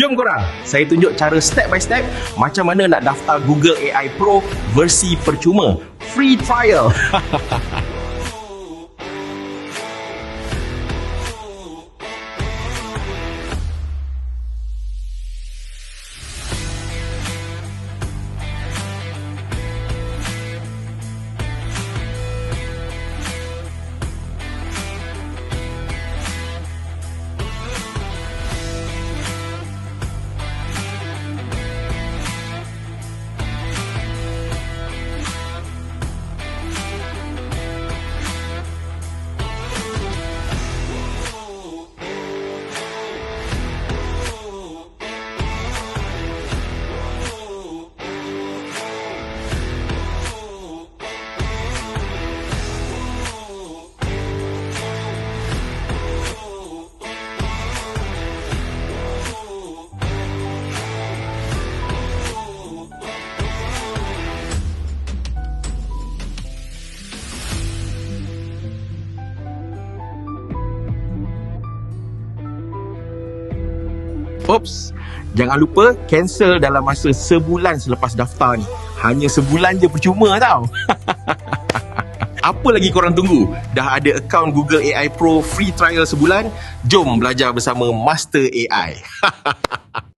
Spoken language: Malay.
Jom korang, saya tunjuk cara step by step macam mana nak daftar Google AI Pro versi percuma. Free trial. Oops, jangan lupa cancel dalam masa sebulan selepas daftar ni. Hanya sebulan je percuma tau. Apa lagi korang tunggu? Dah ada akaun Google AI Pro free trial sebulan? Jom belajar bersama Master AI.